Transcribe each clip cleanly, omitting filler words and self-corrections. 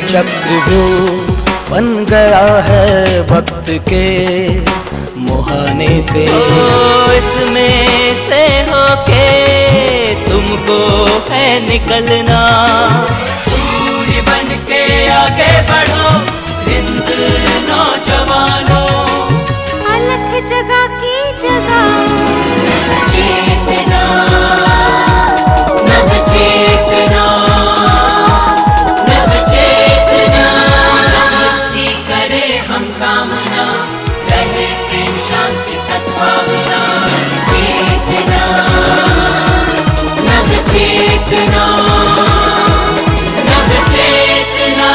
चक्रव्यूह बन गया है वक्त के मुहाने पे। इसमें से होके तुमको है निकलना, सूर्य बन के आगे बढ़ो हिंद नौजवानों। अलख जगह की जगह चेतना, नव चेतना, नव चेतना, समृद्धि करे हम कामना, रहे प्रेम शांति सद्भावना। चेतना, नव चेतना, नव चेतना।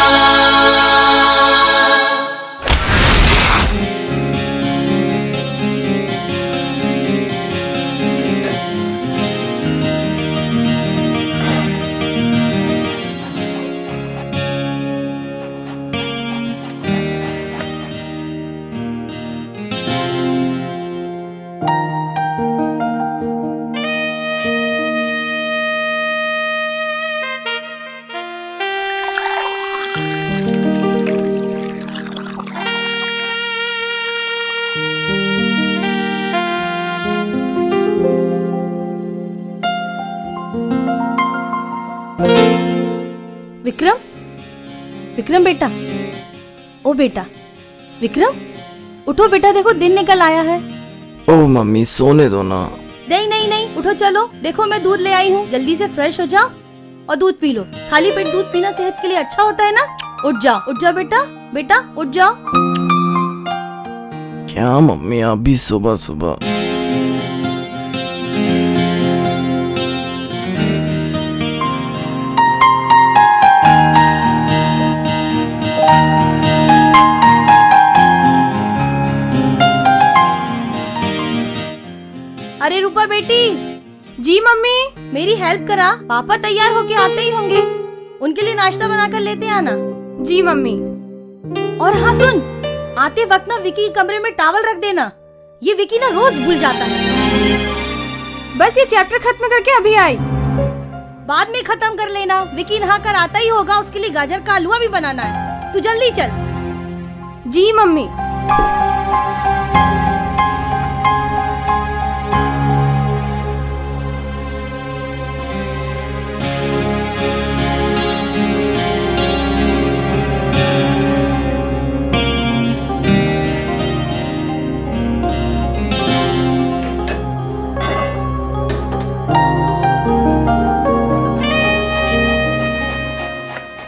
विक्रम, विक्रम बेटा, ओ बेटा विक्रम, उठो बेटा, देखो दिन निकल आया है। ओ मम्मी सोने दो ना। नहीं नहीं नहीं, उठो चलो, देखो मैं दूध ले आई हूँ, जल्दी से फ्रेश हो जाओ और दूध पी लो। खाली पेट दूध पीना सेहत के लिए अच्छा होता है ना। उठ जाओ बेटा, बेटा उठ जाओ। क्या मम्मी आप भी सुबह सुबह। अरे रूपा बेटी। जी मम्मी। मेरी हेल्प करा, पापा तैयार होके आते ही होंगे, उनके लिए नाश्ता बनाकर लेते आना। जी मम्मी। और हाँ सुन, आते वक्त ना विकी के कमरे में टॉवल रख देना, ये विकी ना रोज भूल जाता है। बस ये चैप्टर खत्म करके अभी आई। बाद में खत्म कर लेना, विकी नहा कर आता ही होगा, उसके लिए गाजर का हलवा भी बनाना है, तू जल्दी चल। जी मम्मी।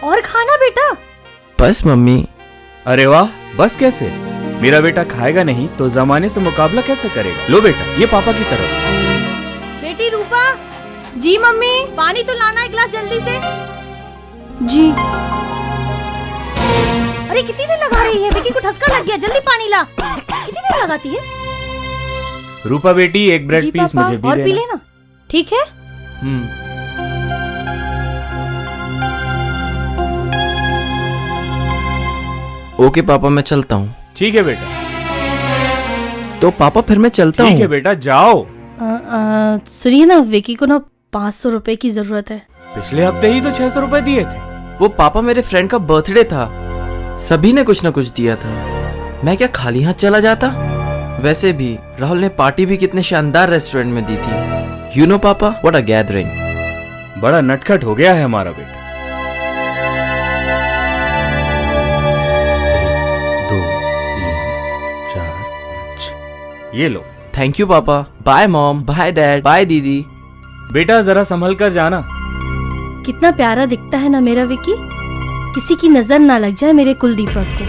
और खाना बेटा। बस मम्मी। अरे वाह, बस कैसे? मेरा बेटा खाएगा नहीं तो जमाने से मुकाबला कैसे करेगा? लो बेटा, ये पापा की तरफ से। बेटी रूपा। जी मम्मी। पानी तो लाना एक गिलास जल्दी से। जी। अरे कितनी देर लगा रही है, विकी को ठसका लग गया, जल्दी पानी ला। कितनी देर लगाती है? रूपा बेटी एक ब्रेड पीस मुझे भी और पी लेना, ठीक है? ओके पापा मैं चलता हूँ। ठीक है बेटा। तो पापा फिर मैं चलता हूँ। ठीक है बेटा जाओ। सुनिए ना, विकी को ना 500 रुपए की जरूरत है। पिछले हफ्ते ही तो 600 रुपए दिए थे। वो पापा मेरे फ्रेंड का बर्थडे था, सभी ने कुछ न कुछ दिया था, मैं क्या खाली हाथ चला जाता? वैसे भी राहुल ने पार्टी भी कितने शानदार रेस्टोरेंट में दी थी। यू नो पापा, व्हाट अ गैदरिंग। बड़ा नटखट हो गया है हमारा बेटा। 1 2 3 4 5। ये लो। थैंक यू पापा। Bye mom, bye dad, bye दीदी। बेटा जरा संभल कर जाना। कितना प्यारा दिखता है ना मेरा विकी, किसी की नजर ना लग जाए मेरे कुलदीपक को।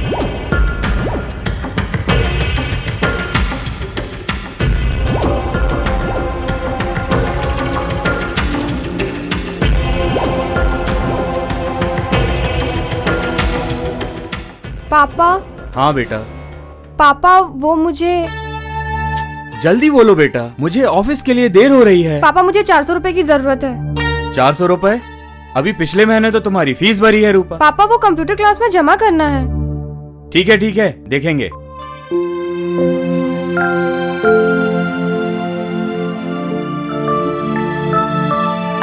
पापा। हाँ बेटा। पापा वो मुझे। जल्दी बोलो बेटा, मुझे ऑफिस के लिए देर हो रही है। पापा मुझे 400 रुपए की जरूरत है। 400 रुपए? अभी पिछले महीने तो तुम्हारी फीस भरी है रूपा। पापा वो कंप्यूटर क्लास में जमा करना है। ठीक है देखेंगे।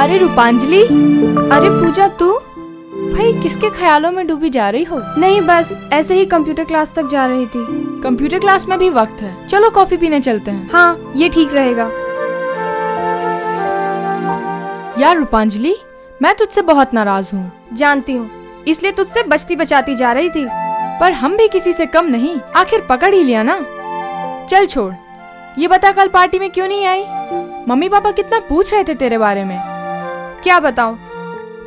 अरे रूपांजलि, अरे पूजा तू भाई किसके ख्यालों में डूबी जा रही हो? नहीं, बस ऐसे ही कंप्यूटर क्लास तक जा रही थी। कंप्यूटर क्लास में भी वक्त है, चलो कॉफी पीने चलते हैं। हाँ, ये ठीक रहेगा। यार रूपांजलि, मैं तुझसे बहुत नाराज हूँ। जानती हूँ, इसलिए तुझसे बचती बचाती जा रही थी। पर हम भी किसी से कम नहीं, आखिर पकड़ ही लिया ना। चल छोड़, ये बता कल पार्टी में क्यों नहीं आई? मम्मी पापा कितना पूछ रहे थे तेरे बारे में। क्या बताऊँ,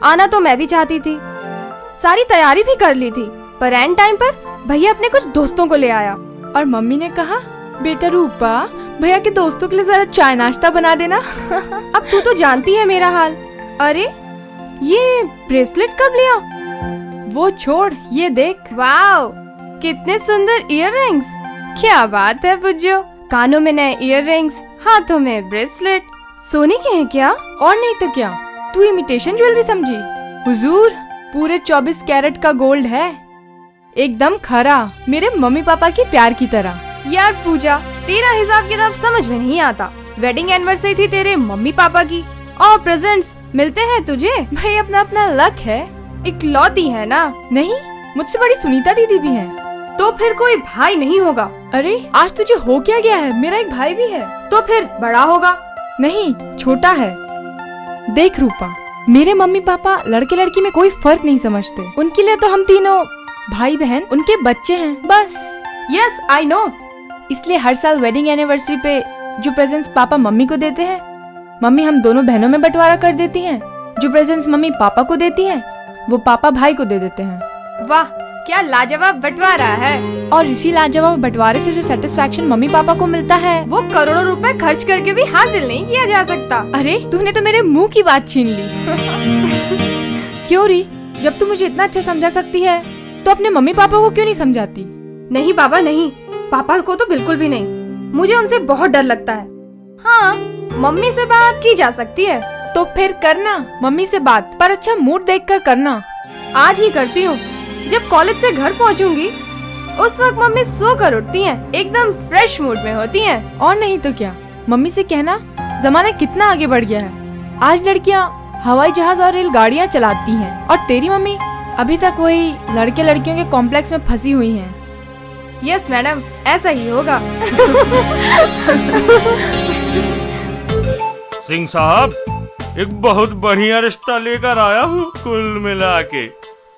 आना तो मैं भी चाहती थी, सारी तैयारी भी कर ली थी, पर एंड टाइम पर भैया अपने कुछ दोस्तों को ले आया। और मम्मी ने कहा, बेटा रूपा भैया के दोस्तों के लिए जरा चाय नाश्ता बना देना। अब तू तो जानती है मेरा हाल। अरे ये ब्रेसलेट कब लिया? वो छोड़, ये देख। वाओ, कितने सुंदर इयररिंग्स। क्या बात है पुज्जो, कानों में नए इयररिंग्स, हाथों में ब्रेसलेट। सोने के हैं क्या? और नहीं तो क्या, तू इमिटेशन ज्वेलरी समझी? हुजूर, पूरे 24 कैरेट का गोल्ड है, एकदम खरा, मेरे मम्मी पापा की प्यार की तरह। यार पूजा, तेरा हिसाब किताब समझ में नहीं आता। वेडिंग एनिवर्सरी थी तेरे मम्मी पापा की, और प्रेजेंट्स मिलते हैं तुझे। भाई अपना अपना लक है, इकलौती है ना? नहीं, मुझसे बड़ी सुनीता दीदी भी है। तो फिर कोई भाई नहीं होगा? अरे आज तुझे हो क्या गया है, मेरा एक भाई भी है। तो फिर बड़ा होगा? नहीं, छोटा है। देख रूपा, मेरे मम्मी पापा लड़के लड़की में कोई फर्क नहीं समझते, उनके लिए तो हम तीनों भाई बहन उनके बच्चे हैं बस। Yes I know. इसलिए हर साल वेडिंग एनिवर्सरी पे जो प्रेजेंट्स पापा मम्मी को देते हैं, मम्मी हम दोनों बहनों में बंटवारा कर देती हैं। जो प्रेजेंट्स मम्मी पापा को देती हैं, वो पापा भाई को दे देते हैं। वाह, क्या लाजवाब बंटवारा है। और इसी लाजवाब बंटवारे से जो सेटिस्फैक्शन मम्मी पापा को मिलता है, वो करोड़ों रुपए खर्च करके भी हासिल नहीं किया जा सकता। अरे तूने तो मेरे मुंह की बात छीन ली। क्यों री, जब तू मुझे इतना अच्छा समझा सकती है तो अपने मम्मी पापा को क्यों नहीं समझाती? नहीं बाबा नहीं, पापा को तो बिल्कुल भी नहीं, मुझे उनसे बहुत डर लगता है। हाँ, मम्मी से बात की जा सकती है। तो फिर करना मम्मी से बात, पर अच्छा मूड देखकर करना। आज ही करती हूँ। जब कॉलेज से घर पहुँचूंगी उस वक्त मम्मी सो कर उठती हैं, एकदम फ्रेश मूड में होती हैं। और नहीं तो क्या, मम्मी से कहना जमाना कितना आगे बढ़ गया है, आज लड़कियाँ हवाई जहाज और रेलगाड़ियाँ चलाती हैं, और तेरी मम्मी अभी तक वही लड़के लड़कियों के कॉम्प्लेक्स में फंसी हुई हैं। यस मैडम, ऐसा ही होगा। सिंह साहब, एक बहुत बढ़िया रिश्ता लेकर आया हूँ, कुल मिला के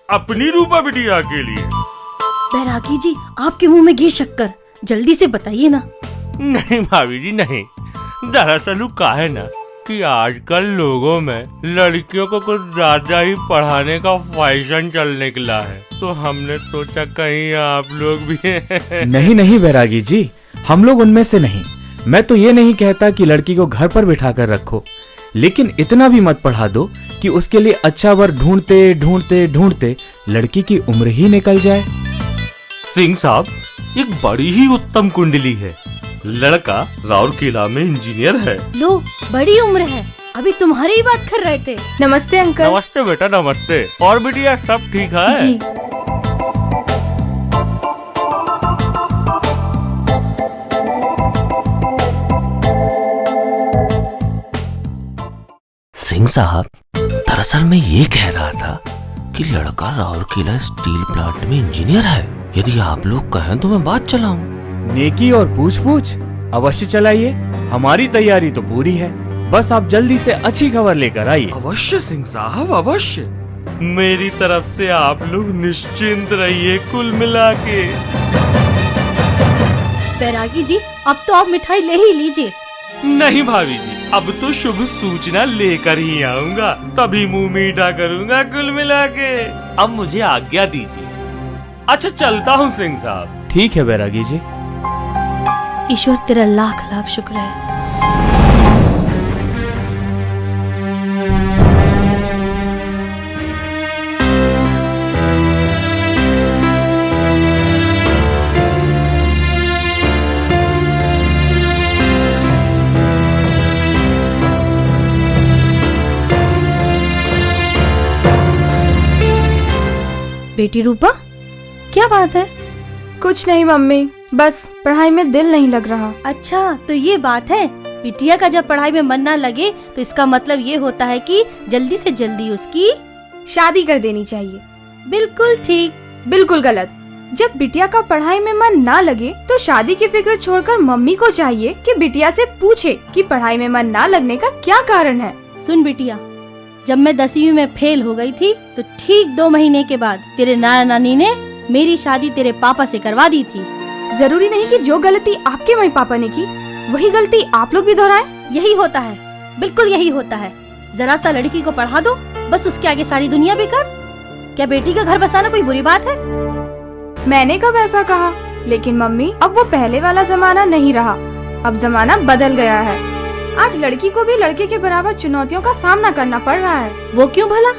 अपनी रूपा बिटिया के लिए। बैरागी जी, आपके मुंह में घी शक्कर, जल्दी से बताइए ना। नहीं भाभी जी नहीं, दरअसल का है ना कि आजकल लोगों में लड़कियों को कुछ ज्यादा ही पढ़ाने का फैशन चल निकला है, तो हमने सोचा कहीं आप लोग भी। नहीं नहीं बैरागी जी, हम लोग उनमें से नहीं। मैं तो ये नहीं कहता कि लड़की को घर पर बिठा कर रखो, लेकिन इतना भी मत पढ़ा दो कि उसके लिए अच्छा वर ढूंढते ढूंढते ढूंढते लड़की की उम्र ही निकल जाए। सिंह साहब, एक बड़ी ही उत्तम कुंडली है, लड़का राउरकेला में इंजीनियर है। लो, बड़ी उम्र है, अभी तुम्हारी ही बात कर रहे थे। नमस्ते अंकल। नमस्ते बेटा, नमस्ते। और बिटिया सब ठीक है? जी। सिंह साहब, दरअसल मैं ये कह रहा था कि लड़का राउरकेला स्टील प्लांट में इंजीनियर है। यदि आप लोग कहें तो मैं बात चलाऊं। नेकी और पूछ पूछ अवश्य चलाइए, हमारी तैयारी तो पूरी है, बस आप जल्दी से अच्छी खबर लेकर आइए। अवश्य सिंह साहब, अवश्य। मेरी तरफ से आप लोग निश्चिंत रहिए, कुल मिला के। बैरागी जी, अब तो आप मिठाई ले ही लीजिए। नहीं भाभी जी, अब तो शुभ सूचना लेकर ही आऊंगा, तभी मुंह मीठा करूंगा, कुल मिला के। अब मुझे आज्ञा दीजिए। अच्छा चलता हूँ सिंह साहब। ठीक है बैरागी जी। ईश्वर तेरा लाख लाख शुक्र है। बेटी रूपा, क्या बात है? कुछ नहीं मम्मी, बस पढ़ाई में दिल नहीं लग रहा। अच्छा, तो ये बात है। बिटिया का जब पढ़ाई में मन ना लगे तो इसका मतलब ये होता है कि जल्दी से जल्दी उसकी शादी कर देनी चाहिए। बिल्कुल ठीक। बिल्कुल गलत। जब बिटिया का पढ़ाई में मन ना लगे तो शादी की फिक्र छोड़कर मम्मी को चाहिए कि बिटिया से पूछे कि पढ़ाई में मन ना लगने का क्या कारण है। सुन बिटिया, जब मैं 10वीं में फेल हो गई थी तो ठीक 2 महीने के बाद तेरे नाना नानी ने मेरी शादी तेरे पापा से करवा दी थी। जरूरी नहीं कि जो गलती आपके मम्मी पापा ने की वही गलती आप लोग भी दोहराएं। यही होता है, बिल्कुल यही होता है। जरा सा लड़की को पढ़ा दो, बस उसके आगे सारी दुनिया बेकार। क्या बेटी का घर बसाना कोई बुरी बात है? मैंने कब ऐसा कहा? लेकिन मम्मी, अब वो पहले वाला जमाना नहीं रहा, अब जमाना बदल गया है। आज लड़की को भी लड़के के बराबर चुनौतियों का सामना करना पड़ रहा है। वो क्यों भला?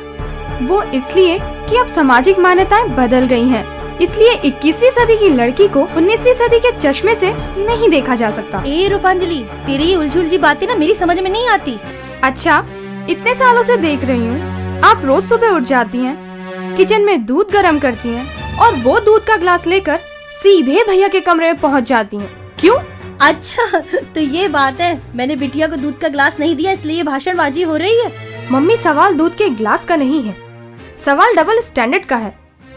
वो इसलिए कि अब सामाजिक मान्यताएं बदल गई हैं। इसलिए 21वीं सदी की लड़की को 19वीं सदी के चश्मे से नहीं देखा जा सकता। ए रूपांजलि, तेरी ये उलझी बातें ना मेरी समझ में नहीं आती। अच्छा, इतने सालों से देख रही हूँ, आप रोज सुबह उठ जाती हैं, किचन में दूध गर्म करती हैं और वो दूध का ग्लास लेकर सीधे भैया के कमरे में पहुँच जाती हैं। क्यों? अच्छा, तो ये बात है। मैंने बिटिया को दूध का ग्लास नहीं दिया इसलिए भाषणबाजी हो रही है। मम्मी, सवाल दूध के ग्लास का नहीं है, सवाल डबल स्टैंडर्ड का है,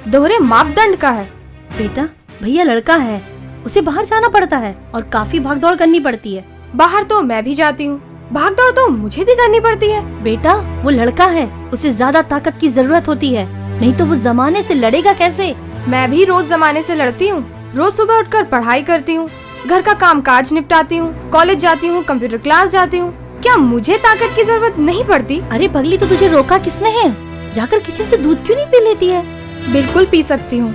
दोहरे मापदंड का है। बेटा, भैया लड़का है, उसे बाहर जाना पड़ता है और काफी भागदौड़ करनी पड़ती है। बाहर तो मैं भी जाती हूँ, भागदौड़ तो मुझे भी करनी पड़ती है। बेटा, वो लड़का है, उसे ज्यादा ताकत की जरूरत होती है, नहीं तो वो जमाने से लड़ेगा कैसे? मैं भी रोज जमाने से लड़ती हूँ। रोज सुबह उठकर पढ़ाई करती हूँ, घर का काम काज निपटाती हूँ, कॉलेज जाती हूँ, कंप्यूटर क्लास जाती हूँ। क्या मुझे ताकत की जरूरत नहीं पड़ती? अरे पगली, तो तुझे रोका किसने है? जाकर किचन से दूध क्यों नहीं पी लेती है? बिल्कुल पी सकती हूँ,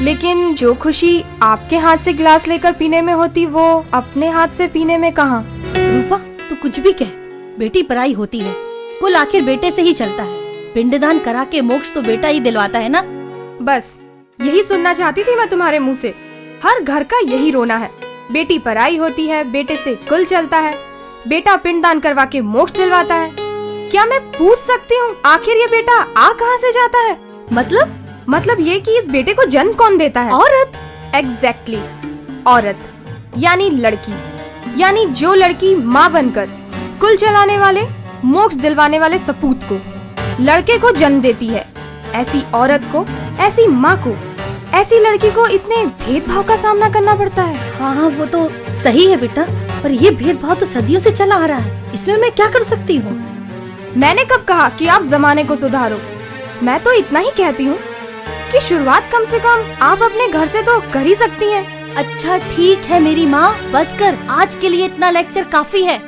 लेकिन जो खुशी आपके हाथ से गिलास लेकर पीने में होती वो अपने हाथ से पीने में कहाँ। रूपा, तू कुछ भी कह, बेटी पराई होती है, कुल आखिर बेटे से ही चलता है। पिंडदान करा के मोक्ष तो बेटा ही दिलवाता है ना। बस यही सुनना चाहती थी मैं तुम्हारे मुँह से। हर घर का यही रोना है, बेटी पराई होती है, बेटे से कुल चलता है, बेटा पिंडदान करवा के मोक्ष दिलवाता है। क्या मैं पूछ सकती हूँ आखिर ये बेटा आ कहाँ से जाता है? मतलब ये कि इस बेटे को जन्म कौन देता है? औरत। एग्जैक्टली, औरत यानी लड़की, यानी जो लड़की माँ बनकर कुल चलाने वाले, मोक्ष दिलवाने वाले सपूत को, लड़के को जन्म देती है। ऐसी औरत को, ऐसी माँ को, ऐसी लड़की को इतने भेदभाव का सामना करना पड़ता है। हाँ, वो तो सही है बेटा, पर ये भेदभाव तो सदियों से चला आ रहा है, इसमें मैं क्या कर सकती हूँ? मैंने कब कहा कि आप जमाने को सुधारो? मैं तो इतना ही कहती हूँ कि शुरुआत कम से कम आप अपने घर से तो कर ही सकती हैं। अच्छा ठीक है मेरी माँ, बस कर, आज के लिए इतना लेक्चर काफी है।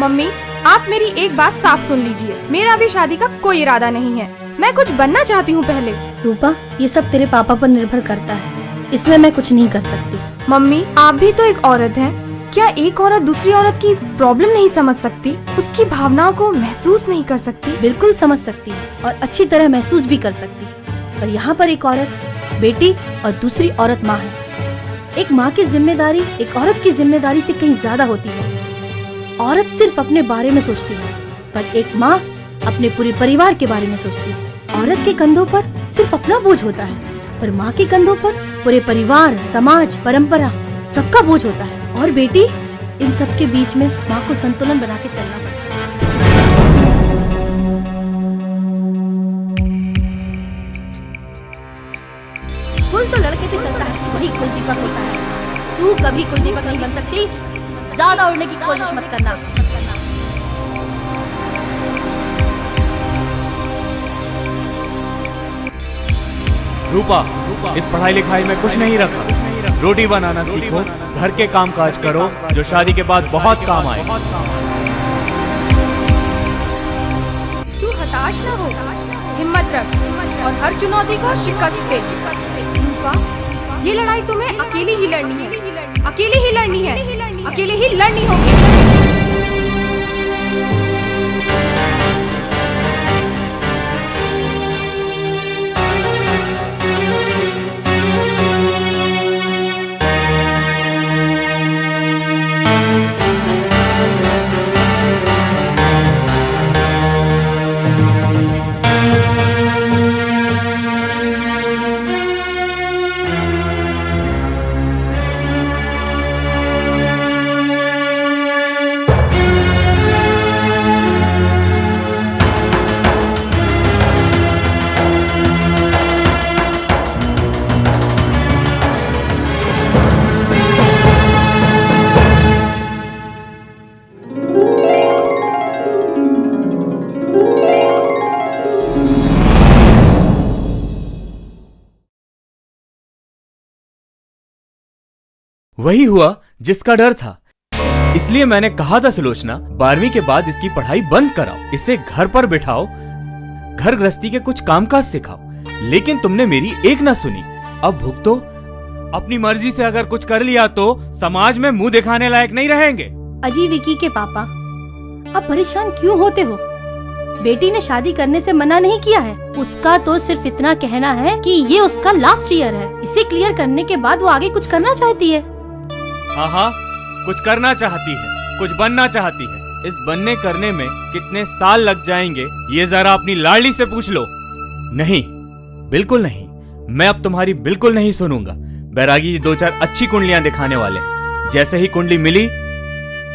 मम्मी, आप मेरी एक बात साफ सुन लीजिए, मेरा अभी शादी का कोई इरादा नहीं है, मैं कुछ बनना चाहती हूँ पहले। रूपा, ये सब तेरे पापा पर निर्भर करता है, इसमें मैं कुछ नहीं कर सकती। मम्मी, आप भी तो एक औरत हैं, क्या एक औरत दूसरी औरत की प्रॉब्लम नहीं समझ सकती, उसकी भावनाओं को महसूस नहीं कर सकती? बिल्कुल समझ सकती है और अच्छी तरह महसूस भी कर सकती है, पर यहाँ पर एक औरत बेटी और दूसरी औरत माँ है। एक माँ की जिम्मेदारी एक औरत की जिम्मेदारी से कहीं ज्यादा होती है। औरत सिर्फ अपने बारे में सोचती है, पर एक माँ अपने पूरे परिवार के बारे में सोचती है। औरत के कंधों पर सिर्फ अपना बोझ होता है, पर माँ के कंधों पर पूरे परिवार, समाज, परंपरा सबका बोझ होता है। और बेटी, इन सब के बीच में माँ को संतुलन बना के चलना पड़ता है। कुल तो लड़के से चलता है, वही कुल दीपक होता है। तू कभी कुल दीपक नहीं बन सकती, ज्यादा उड़ने की कोशिश मत करना। रूपा, इस पढ़ाई लिखाई में कुछ नहीं रखा, रोटी बनाना सीखो, घर के काम काज करो जो शादी के बाद बहुत काम आए। तू हताश न हो, हिम्मत रख और हर चुनौती को शिकस्त दे। रूपा, ये लड़ाई तुम्हें अकेली ही लड़नी है, अकेली ही लड़नी है, अकेले ही लड़नी होगी। वही हुआ जिसका डर था। इसलिए मैंने कहा था सुलोचना, 12वीं के बाद इसकी पढ़ाई बंद कराओ, इसे घर पर बिठाओ, घर गृहस्थी के कुछ कामकाज सिखाओ। लेकिन तुमने मेरी एक ना सुनी। अब भुगतो। अपनी मर्जी से अगर कुछ कर लिया तो समाज में मुंह दिखाने लायक नहीं रहेंगे। अजी विकी के पापा, अब परेशान क्यों होते हो? बेटी ने शादी करने से मना नहीं किया है। उसका तो सिर्फ इतना कहना है कि ये उसका लास्ट ईयर है। इसे क्लियर करने के बाद वो आगे कुछ करना चाहती है। हाँ, कुछ करना चाहती है, कुछ बनना चाहती है। इस बनने करने में कितने साल लग जाएंगे ये जरा अपनी लाडली से पूछ लो। नहीं, बिल्कुल नहीं, मैं अब तुम्हारी बिल्कुल नहीं सुनूंगा। बैरागी जी 2-4 अच्छी कुंडलियां दिखाने वाले हैं। जैसे ही कुंडली मिली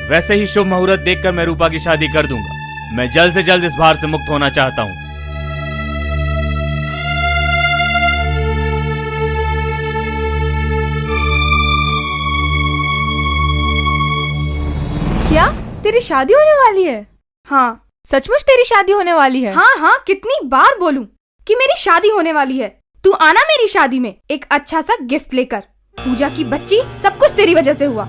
वैसे ही शुभ मुहूर्त देखकर मैं रूपा की शादी कर दूंगा। मैं जल्द से जल्द इस भार से मुक्त होना चाहता हूँ। क्या तेरी शादी होने वाली है? हाँ, सचमुच तेरी शादी होने वाली है? हाँ हाँ, कितनी बार बोलूं कि मेरी शादी होने वाली है। तू आना मेरी शादी में एक अच्छा सा गिफ्ट लेकर। पूजा की बच्ची, सब कुछ तेरी वजह से हुआ।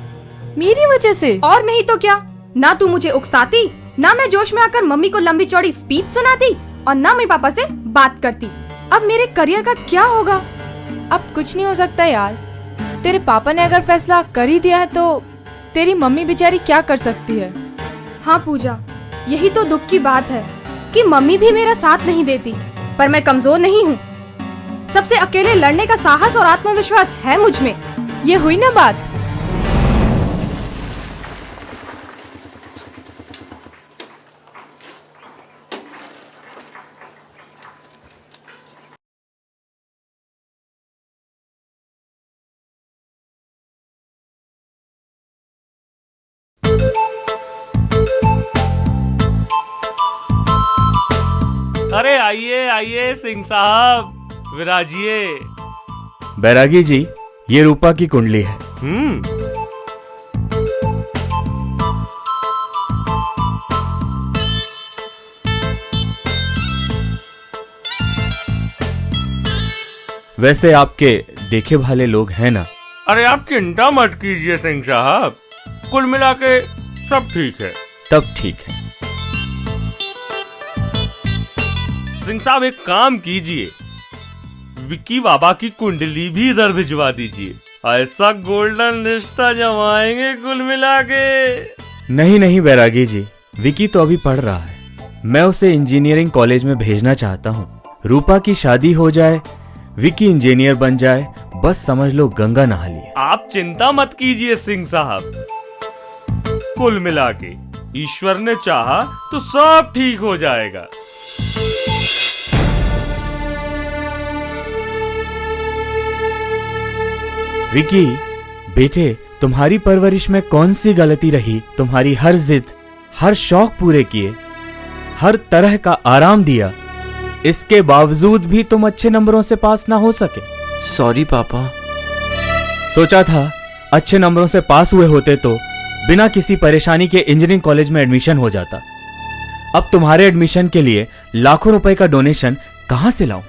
मेरी वजह से? और नहीं तो क्या। ना तू मुझे उकसाती, ना मैं जोश में आकर मम्मी को लंबी चौड़ी स्पीच सुनाती, और ना मैं पापा से बात करती। अब मेरे करियर का क्या होगा? अब कुछ नहीं हो सकता यार। तेरे पापा ने अगर फैसला कर ही दिया है तो तेरी मम्मी बेचारी क्या कर सकती है? हाँ पूजा, यही तो दुख की बात है कि मम्मी भी मेरा साथ नहीं देती। पर मैं कमजोर नहीं हूँ। सबसे अकेले लड़ने का साहस और आत्मविश्वास है मुझ में। ये हुई ना बात। अरे आइए आइए सिंह साहब, विराजिए। बैरागी जी, ये रूपा की कुंडली है। वैसे आपके देखे भाले लोग हैं ना? अरे आप चिंता मत कीजिए सिंह साहब, कुल मिला के सब ठीक है। तब ठीक है। सिंह साहब एक काम कीजिए, विक्की बाबा की कुंडली भी इधर भिजवा दीजिए। ऐसा गोल्डन रिश्ता जमाएंगे कुल मिला के। नहीं बैरागी जी, विक्की तो अभी पढ़ रहा है। मैं उसे इंजीनियरिंग कॉलेज में भेजना चाहता हूँ। रूपा की शादी हो जाए, विक्की इंजीनियर बन जाए, बस समझ लो गंगा नहा लिए। आप चिंता मत कीजिए सिंह साहब, कुल मिला के ईश्वर ने चाहा तो सब ठीक हो जाएगा। विकी बेटे, तुम्हारी परवरिश में कौन सी गलती रही? तुम्हारी हर जिद, हर शौक पूरे किए, हर तरह का आराम दिया, इसके बावजूद भी तुम अच्छे नंबरों से पास ना हो सके। सॉरी पापा। सोचा था अच्छे नंबरों से पास हुए होते तो बिना किसी परेशानी के इंजीनियरिंग कॉलेज में एडमिशन हो जाता। अब तुम्हारे एडमिशन के लिए लाखों रुपए का डोनेशन कहां से लाऊं?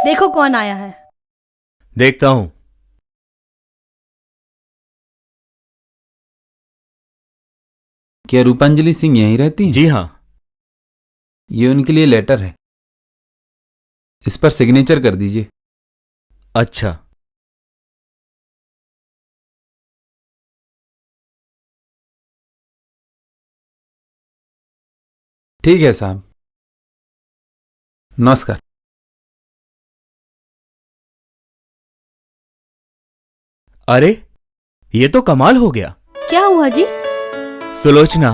देखो कौन आया है। देखता हूं। क्या रूपांजलि सिंह यहीं रहती हैं? जी हाँ। ये उनके लिए लेटर है, इस पर सिग्नेचर कर दीजिए। अच्छा। ठीक है साहब, नमस्कार। अरे ये तो कमाल हो गया। क्या हुआ जी? सुलोचना,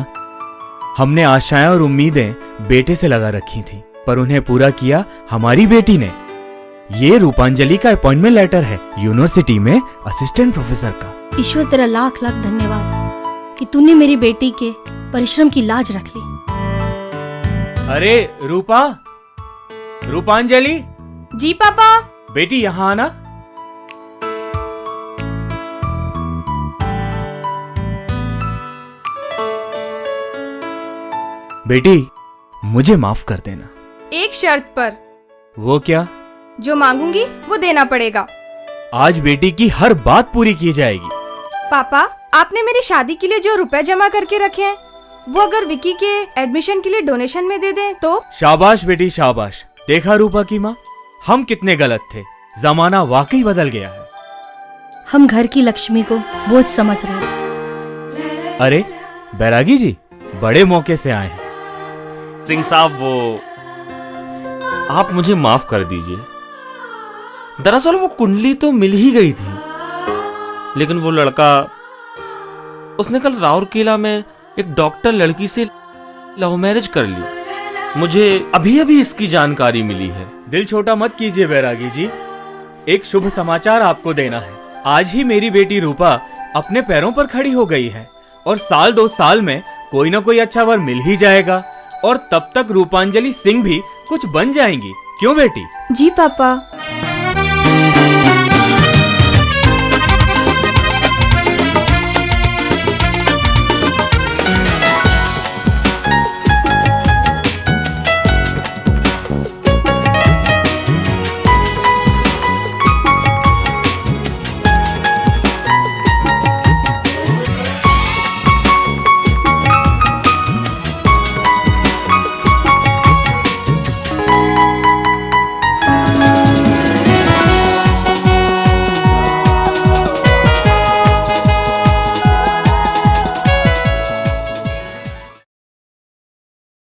हमने आशाएं और उम्मीदें बेटे से लगा रखी थी, पर उन्हें पूरा किया हमारी बेटी ने। ये रूपांजलि का अपॉइंटमेंट लेटर है यूनिवर्सिटी में असिस्टेंट प्रोफेसर का। ईश्वर तेरा लाख लाख धन्यवाद कि तूने मेरी बेटी के परिश्रम की लाज रख ली। अरे रूपा, रूपांजलि। जी पापा। बेटी यहाँ आना। बेटी मुझे माफ कर देना। एक शर्त पर। वो क्या? जो मांगूंगी वो देना पड़ेगा। आज बेटी की हर बात पूरी की जाएगी। पापा, आपने मेरी शादी के लिए जो रुपए जमा करके रखे हैं, वो अगर विकी के एडमिशन के लिए डोनेशन में दे दें तो? शाबाश बेटी शाबाश। देखा रूपा की माँ, हम कितने गलत थे। जमाना वाकई बदल गया है। हम घर की लक्ष्मी को बोझ समझ रहे थे। अरे बैरागी जी, बड़े मौके से आए हैं। सिंह साहब, वो आप मुझे माफ कर दीजिए। दरअसल वो कुंडली तो मिल ही गई थी, लेकिन वो लड़का, उसने कल राउरकेला में एक डॉक्टर लड़की से लव मैरिज कर ली। मुझे अभी अभी इसकी जानकारी मिली है। दिल छोटा मत कीजिए बैरागी जी, एक शुभ समाचार आपको देना है। आज ही मेरी बेटी रूपा अपने पैरों पर खड़ी हो गई है और साल 2 साल में कोई ना कोई अच्छा वर मिल ही जाएगा और तब तक रूपांजलि सिंह भी कुछ बन जाएंगी। क्यों बेटी? जी पापा।